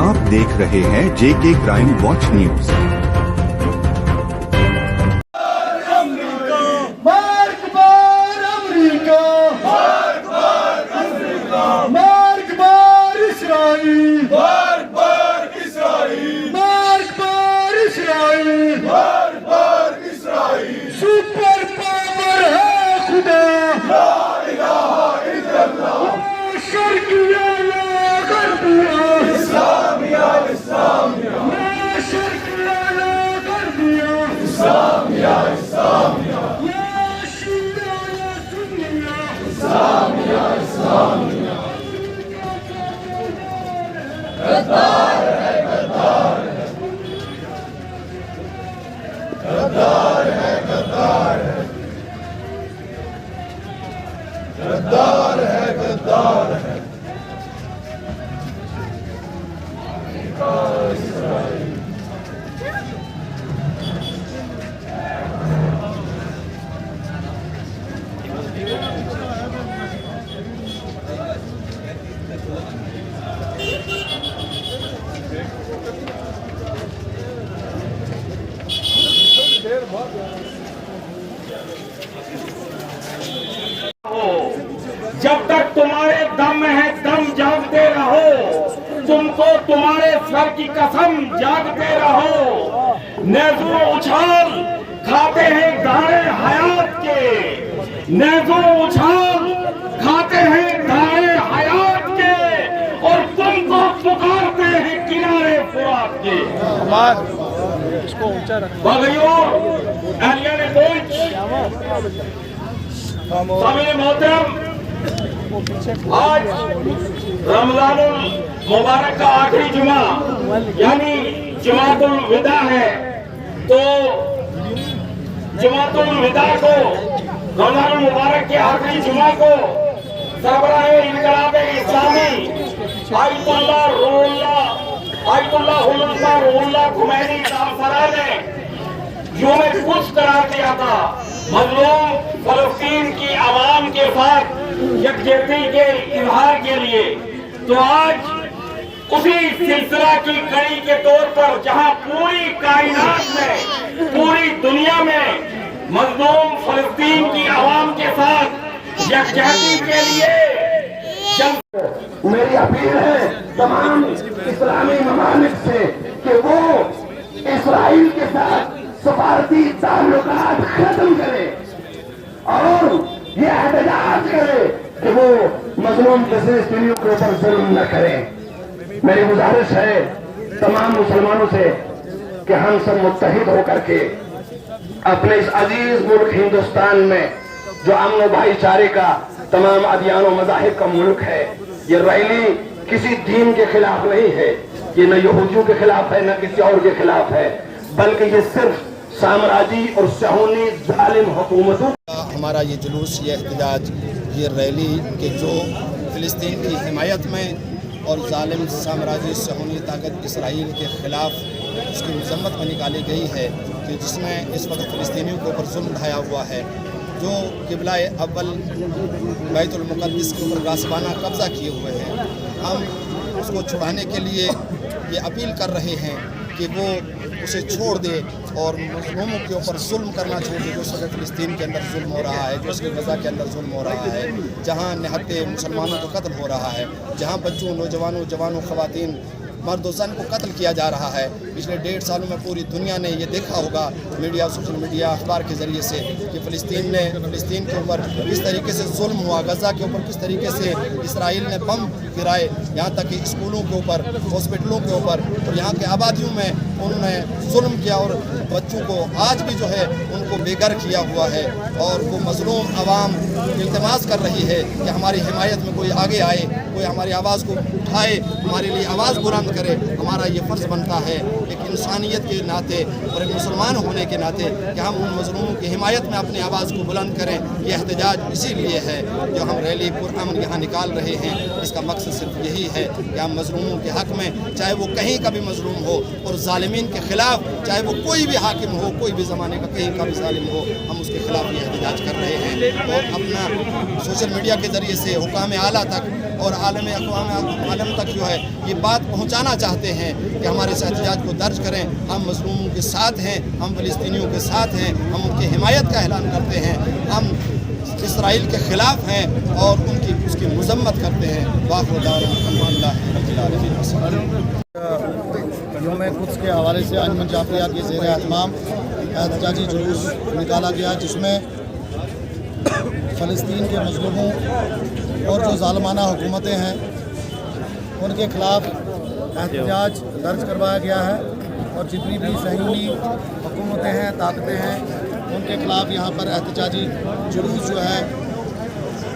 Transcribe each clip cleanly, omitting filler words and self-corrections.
आप देख रहे हैं JK crime watch news. Super power है खुदा, ला इलाहा इल्लल्लाह, शर्किया या गर्बिया, इस्लामिया इस्लामिया, शर्किया या गर्बिया, इस्लामिया इस्लामिया, शिया या सुन्निया, इस्लामिया इस्लामिया। गद्दार है, गद्दार है, गद्दार है, गद्दार है, गद्दार है, गद्दार है। जब तक तुम्हारे दम है दम जागते रहो, तुमको तुम्हारे सर की कसम जागते रहो। नेज़ो उछाल खाते हैं दाने हयात के, नेज़ो उछाल खाते हैं दाने हयात के, और तुमको पुकारते हैं किनारे फुरात के। भाइयों, अहलियान कोच, सामने मोहतरम, आज रमजानुल मुबारक का आखिरी जुमा यानी जुमातुल विदा है, तो जुमातुल विदा को, रमजानुल मुबारक के आखिरी जुमा को सरबराहे इनकलाबे इस्लामी आयतुल्लाह रूहुल्लाह खुमैनी तामसरा ने यूं कुछ करार दिया था, मजलूम फलस्तीन की आवाम के साथ यकजहती के इजहार के लिए। तो आज उसी सिलसिला की कड़ी के तौर पर जहां पूरी कायनात में, पूरी दुनिया में मजलूम फलस्तीन की आवाम के साथ यकजहती के लिए मेरी अपील है तमाम इस्लामी ममालिक से कि वो इसराइल के साथ सफारती ताल्लुकात खत्म करे और ये एहतजाज करे कि वो मजलूम फिलिस्तीनियों के ऊपर जुल्म न करें। मेरी गुजारिश है तमाम मुसलमानों से कि हम सब मुत्तहिद होकर के अपने इस अजीज मुल्क हिंदुस्तान में, जो अमन और भाईचारे का, तमाम अदियान और मज़ाहिब का मुल्क है, ये रैली किसी दीन के खिलाफ नहीं है, ये न यहूदियों के खिलाफ है, न किसी और के खिलाफ है, बल्कि ये सिर्फ साम्राज्य और सहूनी जालिम हुकूमतों। हमारा ये जुलूस, ये एहतजाज, ये रैली कि जो फ़िलिस्तीन की हिमायत में और जालिम साम्राज्य सहूनी ताकत इसराइल के ख़िलाफ़ उसकी मजम्मत में निकाली गई है, कि जिसमें इस वक्त फ़िलिस्तीनियों के ऊपर जुल्म ढाया हुआ है, जो क़िबला अव्वल बैतुल मुक़द्दस के ऊपर गासिबाना कब्ज़ा किए हुए हैं। हम उसको छुड़ाने के लिए ये अपील कर रहे हैं कि वो उसे छोड़ दे और मुस्लिमों के ऊपर जुल्म करना छोड़ दे। जो उस वक्त फ़िलिस्तीन के अंदर जुल्म हो रहा है, जो उसके गज़ा के अंदर जुल्म हो रहा है, जहाँ निहत्ते मुसलमानों को कत्ल हो रहा है, जहाँ बच्चों, नौजवानों, जवानों, ख़वातीन, मर्द और ज़न को कत्ल किया जा रहा है। पिछले 1.5 सालों में पूरी दुनिया ने ये देखा होगा, मीडिया, सोशल मीडिया, अखबार के ज़रिए से, कि फ़िलिस्तीन के ऊपर किस तरीके से जुल्म हुआ, गज़ा के ऊपर किस तरीके से इसराइल ने बम गिराए, यहाँ तक कि स्कूलों के ऊपर, हॉस्पिटलों के ऊपर, और यहाँ के आबादियों में उन्होंने जुल्म किया, और बच्चों को आज भी जो है उनको बेघर किया हुआ है। और वो मज़लूम आवाम इल्तिमास कर रही है कि हमारी हिमायत में कोई आगे आए, कोई हमारी आवाज़ को उठाए, हमारे लिए आवाज़ बुलंद करे। हमारा ये फ़र्ज़ बनता है एक इंसानियत के नाते और एक मुसलमान होने के नाते कि हम उन मज़लूमों की हिमायत में अपनी आवाज़ को बुलंद करें। ये एहतजाज इसीलिए है जो हम रैली पुरअमन यहाँ निकाल रहे हैं। इसका मकसद सिर्फ यही है कि हम मज़लूमों के हक़ में, चाहे वो कहीं का भी मज़लूम हो, और ज़ालिमीन के ख़िलाफ़, चाहे वो कोई भी हाकिम हो, कोई भी ज़माने का कहीं का भी ज़ालिम हो, हम उसके ख़िलाफ़ ये एहतजाज कर रहे हैं। और अपना सोशल मीडिया के ज़रिए से हुकाम आला तक اور عالم تک جو ہے یہ بات پہنچانا چاہتے ہیں کہ ہمارے اس احتجاج کو درج کریں، ہم مظلوموں کے ساتھ ہیں، ہم فلسطینیوں کے ساتھ ہیں، ہم ان کی حمایت کا اعلان کرتے ہیں، ہم اسرائیل کے خلاف ہیں اور اس کی مذمت کرتے ہیں۔ وآخر دعوانا الحمدللہ رب العالمین۔ یوم قدس کے حوالے سے انجمن جعفریہ کے زیر اہتمام احتجاجی جلوس نکالا گیا، جس میں فلسطین کے مظلوموں اور جو ظالمانہ حکومتیں ہیں ان کے خلاف احتجاج درج کروایا گیا ہے، اور جتنی بھی صہیونی حکومتیں ہیں، طاقتیں ہیں، ان کے خلاف یہاں پر احتجاجی جلوس جو ہے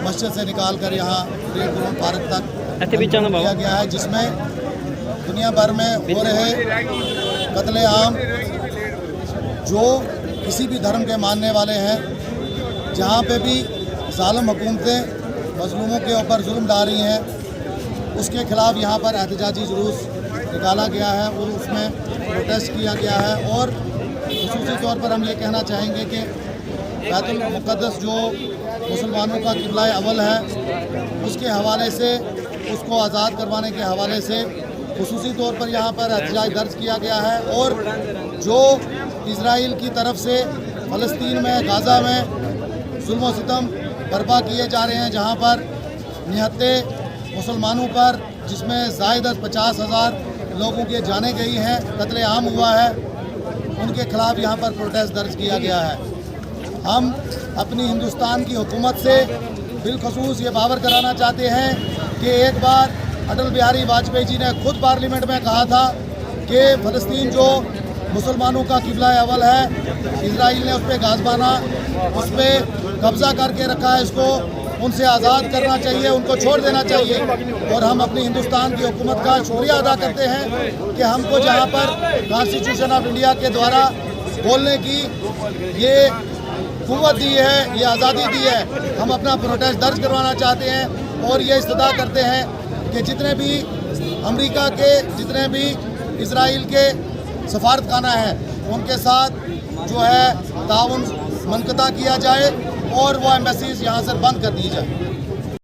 مسجد سے نکال کر یہاں ریڈ گراؤنڈ پارک تک کیا گیا ہے، جس میں دنیا بھر میں ہو رہے قتل عام جو کسی بھی دھرم کے ماننے والے ہیں، جہاں پہ بھی ظالم حکومتیں مظلوموں کے اوپر ظلم ڈال رہی ہیں، اس کے خلاف یہاں پر احتجاجی جلوس نکالا گیا ہے اور اس میں پروٹیسٹ کیا گیا ہے۔ اور خصوصی طور پر ہم یہ کہنا چاہیں گے کہ بیت المقدس جو مسلمانوں کا قبلہ اول ہے، اس کے حوالے سے، اس کو آزاد کروانے کے حوالے سے خصوصی طور پر یہاں پر احتجاج درج کیا گیا ہے، اور جو اسرائیل کی طرف سے فلسطین میں، غزہ میں ظلم و ستم برپا کیے جا رہے ہیں، جہاں پر نہتے مسلمانوں پر، جس میں زائد از 50,000 لوگوں کے جانیں گئی ہیں، قتل عام ہوا ہے، ان کے خلاف یہاں پر پروٹیسٹ درج کیا گیا ہے۔ ہم اپنی ہندوستان کی حکومت سے بالخصوص یہ باور کرانا چاہتے ہیں کہ ایک بار اٹل بہاری واجپئی جی نے خود پارلیمنٹ میں کہا تھا کہ فلسطین جو مسلمانوں کا قبلہ اول ہے، اسرائیل نے اس پہ غاصبانہ اس پہ قبضہ کر کے رکھا ہے، اس کو ان سے آزاد کرنا چاہیے، ان کو چھوڑ دینا چاہیے۔ اور ہم اپنی ہندوستان کی حکومت کا شکریہ ادا کرتے ہیں کہ ہم کو جہاں پر کانسٹیٹیوشن آف انڈیا کے دوارا بولنے کی یہ قوت دی ہے، یہ آزادی دی ہے، ہم اپنا پروٹیسٹ درج کروانا چاہتے ہیں اور یہ استدعا کرتے ہیں کہ جتنے بھی امریکہ کے، جتنے بھی اسرائیل کے سفارت خانہ ہیں، ان کے ساتھ جو ہے تعاون منقطع کیا جائے اور وہ ایمبیسیز یہاں سے بند کر دی جائے۔